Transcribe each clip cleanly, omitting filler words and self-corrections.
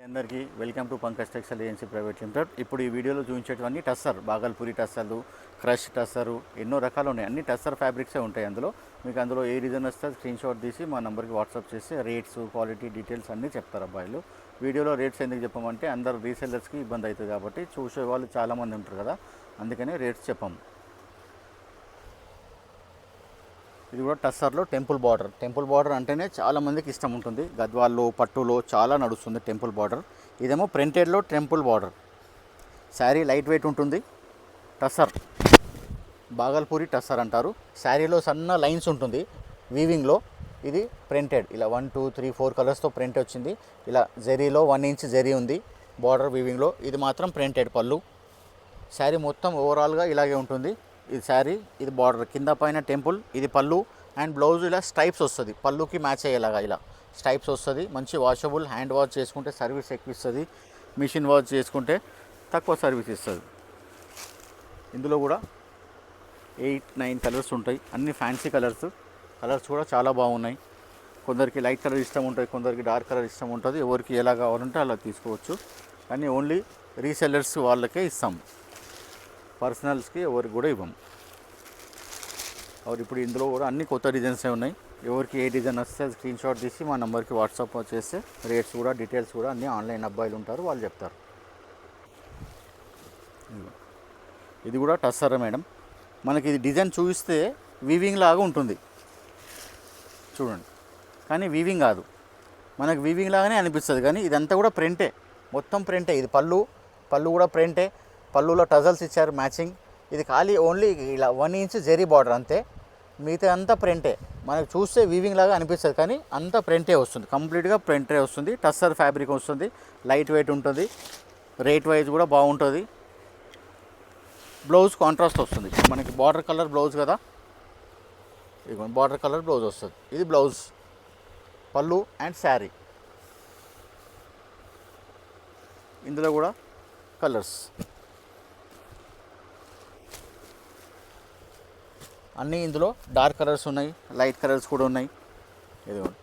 అందరికీ welcome to Pankaj textile agency private limited. ఇప్పుడు ఈ వీడియోలో చూపించేటివన్నీ టస్సర్, బాగల్పూరి టస్సర్లు, క్రష్ టస్సరు, ఎన్నో రకాలు ఉన్నాయి. అన్ని టస్సర్ ఫ్యాబ్రిక్సే ఉంటాయి. మీకు అందులో ఏ డిజైన్ వస్తే స్క్రీన్ షాట్ తీసి మా నెంబర్కి వాట్సాప్ చేసి రేట్స్, క్వాలిటీ డీటెయిల్స్ అన్నీ చెప్తారు అబ్బాయిలు. వీడియోలో రేట్స్ ఎందుకు చెప్పమంటే అందరు రీసెల్లర్స్కి ఇబ్బంది అవుతుంది కాబట్టి, చూసే వాళ్ళు చాలామంది ఉంటారు కదా, అందుకని రేట్స్ చెప్పాము. ఇది కూడా టస్సర్లో టెంపుల్ బార్డర్ అంటేనే చాలామందికి ఇష్టం ఉంటుంది. గద్వాల్లో, పట్టులో చాలా నడుస్తుంది టెంపుల్ బార్డర్. ఇదేమో ప్రింటెడ్లో temple border. Sari light weight ఉంటుంది. టస్సర్, బాగల్పూరి టస్సర్ అంటారు. శారీలో సన్న లైన్స్ ఉంటుంది వీవింగ్లో. ఇది ప్రింటెడ్, ఇలా 1 2 3 4 కలర్స్తో ప్రింట్ వచ్చింది. ఇలా జెరీలో 1 ఇంచ్ జెరీ ఉంది బార్డర్ వీవింగ్లో. ఇది మాత్రం ప్రింటెడ్ పళ్ళు. శారీ మొత్తం ఓవరాల్గా ఇలాగే ఉంటుంది. ఇది శారీ, ఇది బార్డర్, కింద పైన టెంపుల్, ఇది పళ్ళు అండ్ బ్లౌజ్ ఇలా స్ట్రైప్స్ వస్తుంది. పళ్ళుకి మ్యాచ్ అయ్యేలాగా ఇలా స్ట్రైప్స్ వస్తుంది. మంచి వాషబుల్, హ్యాండ్ వాష్ చేసుకుంటే సర్వీస్ ఎక్కువ ఇస్తుంది. మిషన్ వాష్ చేసుకుంటే తక్కువ సర్వీస్ ఇస్తుంది. ఇందులో కూడా 8 9 కలర్స్ ఉంటాయి. అన్ని ఫ్యాన్సీ కలర్స్ కూడా చాలా బాగున్నాయి. కొందరికి లైట్ కలర్ ఇష్టం ఉంటుంది, కొందరికి డార్క్ కలర్ ఇష్టం ఉంటుంది. ఎవరికి ఎలా కావాలంటే అలా తీసుకోవచ్చు. కానీ ఓన్లీ రీసెల్లర్స్ వాళ్ళకే ఇస్తాం, పర్సనల్స్కి ఎవరికి కూడా ఇవ్వం. ఇప్పుడు ఇందులో కూడా అన్ని కొత్త డిజైన్సే ఉన్నాయి. ఎవరికి ఏ డిజైన్ వస్తే స్క్రీన్ షాట్ తీసి మా నెంబర్కి వాట్సాప్ చేస్తే రేట్స్ కూడా డీటెయిల్స్ కూడా అన్నీ ఆన్లైన్ అబ్బాయిలు ఉంటారు, వాళ్ళు చెప్తారు. ఇది కూడా టస్సర్ మేడం. మనకి ఇది డిజైన్ చూపిస్తే వీవింగ్ లాగా ఉంటుంది చూడండి, కానీ వీవింగ్ కాదు. మనకు వీవింగ్ లాగానే అనిపిస్తుంది, కానీ ఇదంతా కూడా ప్రింటే, మొత్తం ప్రింటే. ఇది పళ్ళు కూడా ప్రింటే. పళ్ళులో టజల్స్ ఇచ్చారు మ్యాచింగ్. ఇది ఖాళీ ఓన్లీ ఇలా 1 ఇంచ్ జెరీ బార్డర్ అంతే. మిగతా అంతా ప్రింటే. మనకు చూస్తే వీవింగ్ లాగా అనిపిస్తుంది, కానీ అంతా ప్రింటే వస్తుంది, కంప్లీట్గా ప్రింటే వస్తుంది. టస్సర్ ఫ్యాబ్రిక్ వస్తుంది, లైట్ వెయిట్ ఉంటుంది. రేట్ వైజ్ కూడా బాగుంటుంది. బ్లౌజ్ కాంట్రాస్ట్ వస్తుంది. మనకి బార్డర్ కలర్ బ్లౌజ్ కదా, ఇదిగోండి బార్డర్ కలర్ బ్లౌజ్ వస్తుంది. ఇది బ్లౌజ్, పళ్ళు అండ్ శారీ. ఇందులో కూడా కలర్స్ అన్నీ, ఇందులో డార్క్ కలర్స్ ఉన్నాయి, లైట్ కలర్స్ కూడా ఉన్నాయి. ఇదిగోండి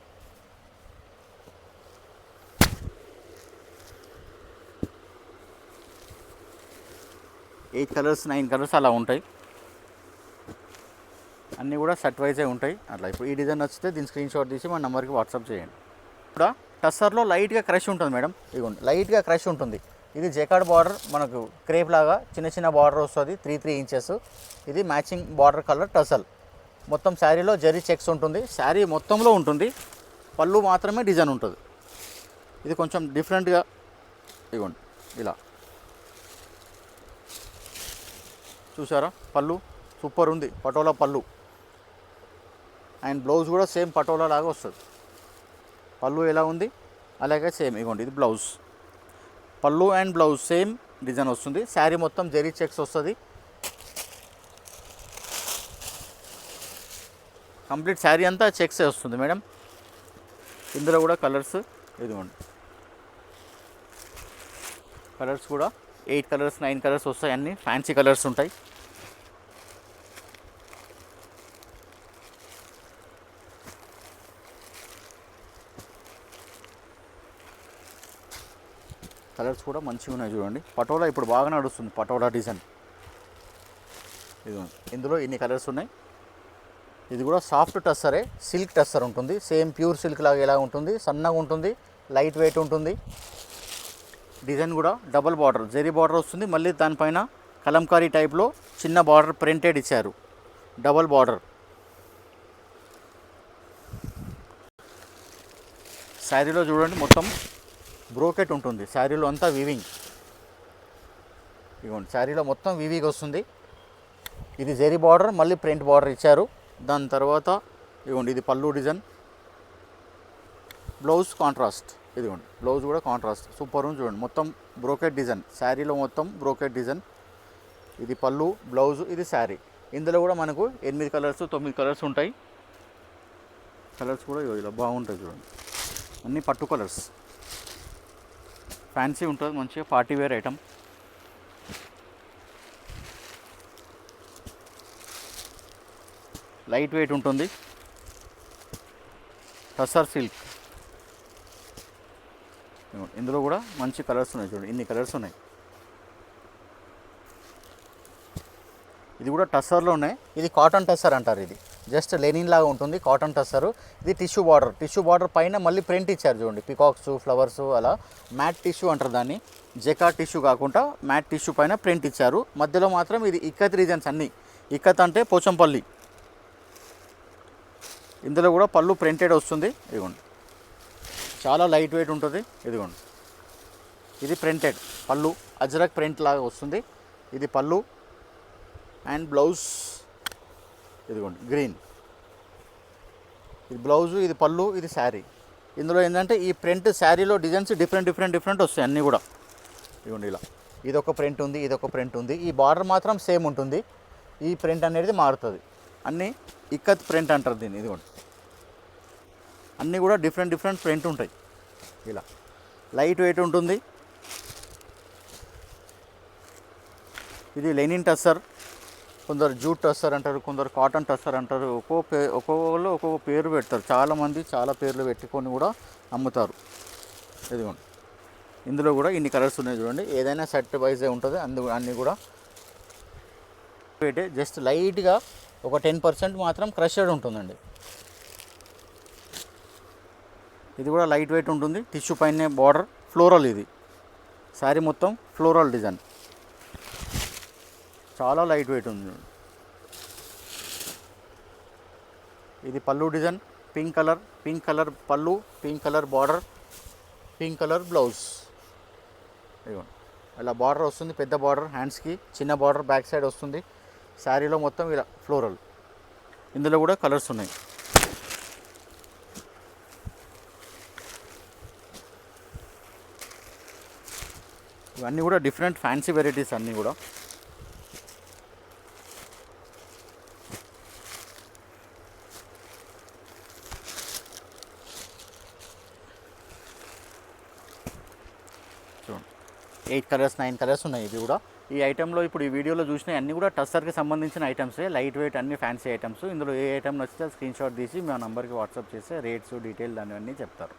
ఎయిట్ కలర్స్ 9 కలర్స్ అలా ఉంటాయి. అన్నీ కూడా సెట్ వైజే ఉంటాయి. అట్లా ఇప్పుడు ఈ డిజైన్ నచ్చితే దీని స్క్రీన్ షాట్ తీసి మా నెంబర్కి వాట్సాప్ చేయండి. ఇప్పుడు టస్సర్లో లైట్గా క్రష్ ఉంటుంది మేడం. ఇదిగోండి లైట్గా క్రష్ ఉంటుంది. ఇది జెకార్డ్ బార్డర్, మనకు క్రేప్ లాగా చిన్న బార్డర్ వస్తుంది, 3 ఇంచెస్. ఇది మ్యాచింగ్ బార్డర్ కలర్ టసల్. మొత్తం శారీలో జరీ చెక్స్ ఉంటుంది. శారీ మొత్తంలో ఉంటుంది, పళ్ళు మాత్రమే డిజైన్ ఉంటుంది. ఇది కొంచెం డిఫరెంట్గా, ఇదిగోండి ఇలా చూసారా, పళ్ళు సూపర్ ఉంది, పటోలా పళ్ళు. అండ్ బ్లౌజ్ కూడా సేమ్ పటోలా లాగా వస్తుంది. పళ్ళు ఎలా ఉంది అలాగే సేమ్. ఇదిగోండి ఇది బ్లౌజ్, పళ్ళు అండ్ బ్లౌజ్ సేమ్ డిజైన్ వస్తుంది. శారీ మొత్తం జరీ చెక్స్ వస్తుంది. కంప్లీట్ శారీ అంతా చెక్సే వస్తుంది మేడం. ఇందులో కూడా కలర్స్, ఇదిగోండి కలర్స్ కూడా 8 కలర్స్ 9 కలర్స్ వస్తాయి. అన్నీ ఫ్యాన్సీ కలర్స్ ఉంటాయి. కలర్స్ కూడా మంచిగా ఉన్నాయి చూడండి. పటోలా ఇప్పుడు బాగా నడుస్తుంది, పటోలా డిజైన్. ఇదిగోండి ఇందులో ఇన్ని కలర్స్ ఉన్నాయి. ఇది కూడా సాఫ్ట్ టస్సరే, సిల్క్ టస్సర్ ఉంటుంది. సేమ్ ప్యూర్ సిల్క్ లాగా ఎలా ఉంటుంది, సన్నగా ఉంటుంది, లైట్ వెయిట్ ఉంటుంది. డిజైన్ కూడా డబల్ బార్డర్, జెరీ బార్డర్ వస్తుంది. మళ్ళీ దానిపైన కలంకారీ టైప్లో చిన్న బార్డర్ ప్రింటెడ్ ఇచ్చారు, డబల్ బార్డర్. శారీలో చూడండి మొత్తం బ్రోకెట్ ఉంటుంది. శారీలో అంతా వీవింగ్. ఇదిగోండి శారీలో మొత్తం వీవింగ్ వస్తుంది. ఇది జెరీ బార్డర్, మళ్ళీ ప్రింట్ బార్డర్ ఇచ్చారు. దాని తర్వాత ఇదిగోండి ఇది పళ్ళు డిజైన్, బ్లౌజ్ కాంట్రాస్ట్. ఇదిగోండి బ్లౌజ్ కూడా కాంట్రాస్ట్ సూపర్ ఉంది చూడండి. మొత్తం బ్రోకెట్ డిజైన్, శారీలో మొత్తం బ్రోకెట్ డిజైన్. ఇది పళ్ళు, బ్లౌజ్, ఇది శారీ. ఇందులో కూడా మనకు 8 కలర్స్ 9 కలర్స్ ఉంటాయి. కలర్స్ కూడా ఇలా బాగుంటాయి చూడండి. అన్నీ పట్టు కలర్స్, ఫ్యాన్సీ ఉంటుంది, మంచిగా party wear item. Light weight ఉంటుంది. టస్సర్ సిల్క్, ఇందులో కూడా మంచి కలర్స్ ఉన్నాయి చూడండి, ఇన్ని కలర్స్ ఉన్నాయి. ఇది కూడా టస్సర్లో ఉన్నాయి. ఇది కాటన్ టస్సర్ అంటారు. ఇది జస్ట్ లెనిన్ లాగా ఉంటుంది, కాటన్ టస్సరు. ఇది టిష్యూ బార్డర్ పైన మళ్ళీ ప్రింట్ ఇచ్చారు చూడండి, పికాక్స్, ఫ్లవర్స్, అలా మ్యాట్ టిష్యూ అంటారు దాన్ని. జెకా టిష్యూ కాకుండా మ్యాట్ టిష్యూ పైన ప్రింట్ ఇచ్చారు. మధ్యలో మాత్రం ఇది ఇక్కత్ రీజన్స్ అన్నీ. ఇక్కత్ అంటే పోచంపల్లి. ఇందులో కూడా పళ్ళు ప్రింటెడ్ వస్తుంది. ఇదిగోండి, చాలా లైట్ వెయిట్ ఉంటుంది. ఇదిగోండి, ఇది ప్రింటెడ్ పళ్ళు, అజ్రక్ ప్రింట్ లాగా వస్తుంది. ఇది పళ్ళు అండ్ బ్లౌజ్. ఇదిగోండి గ్రీన్, ఇది బ్లౌజు, ఇది పళ్ళు, ఇది శారీ. ఇందులో ఏంటంటే ఈ ప్రింట్ శారీలో డిజైన్స్ డిఫరెంట్ వస్తాయి అన్నీ కూడా. ఇదిగోండి ఇలా ఇదొక ప్రింట్ ఉంది, ఇదొక ప్రింట్ ఉంది. ఈ బార్డర్ మాత్రం సేమ్ ఉంటుంది, ఈ ప్రింట్ అనేది మారుతుంది. అన్నీ ఇక్కత్ ప్రింట్ అంటారు దీన్ని. ఇదిగోండి అన్నీ కూడా డిఫరెంట్ ప్రింట్ ఉంటాయి. ఇలా లైట్ వెయిట్ ఉంటుంది. ఇది లెనిన్ టస్సర్, కొందరు జూట్ టస్సర్ అంటారు, కొందరు కాటన్ టస్సర్ అంటారు. ఒక్కొక్కళ్ళు ఒక్కొక్క పేరు పెడతారు. చాలామంది చాలా పేర్లు పెట్టుకొని కూడా అమ్ముతారు. ఇదిగోండి, ఇందులో కూడా ఇన్ని కలర్స్ ఉన్నాయి చూడండి. ఏదైనా సెట్ వైజే ఉంటుంది. అన్నీ కూడా జస్ట్ లైట్గా ఒక 10% మాత్రం క్రషెడ్ ఉంటుందండి. ఇది కూడా లైట్ వెయిట్ ఉంటుంది. టిష్యూ పైన బార్డర్ ఫ్లోరల్. ఇది శారీ మొత్తం ఫ్లోరల్ డిజైన్, చాలా లైట్ వెయిట్ ఉంది. ఇది పళ్ళు డిజైన్, పింక్ కలర్ పళ్ళు, pink colour border, pink colour blouse. ఇదిగోండి ఇలా బార్డర్ వస్తుంది, పెద్ద బార్డర్ హ్యాండ్స్కి, చిన్న బార్డర్ బ్యాక్ సైడ్ వస్తుంది. శారీలో మొత్తం ఇలా ఫ్లోరల్. ఇందులో కూడా కలర్స్ ఉన్నాయి. ఇవన్నీ కూడా డిఫరెంట్ ఫ్యాన్సీ వెరైటీస్ అన్నీ కూడా. చూడండి 8 కలర్స్ 9 కలర్స్ ఉన్నాయి. ఇది కూడా ఈ ఐటెంలో ఇప్పుడు ఈ వీడియోలో చూసిన అన్నీ కూడా టస్సర్కి సంబంధించిన ఐటమ్సే, లైట్ వెయిట్ అన్ని ఫ్యాన్సీ ఐటమ్స్. ఇందులో ఏ ఐటమ్ నచ్చితే స్క్రీన్ షాట్ తీసి మా నంబర్కి వాట్సాప్ చేస్తే రేట్స్ డీటెయిల్ దానివన్నీ చెప్తారు.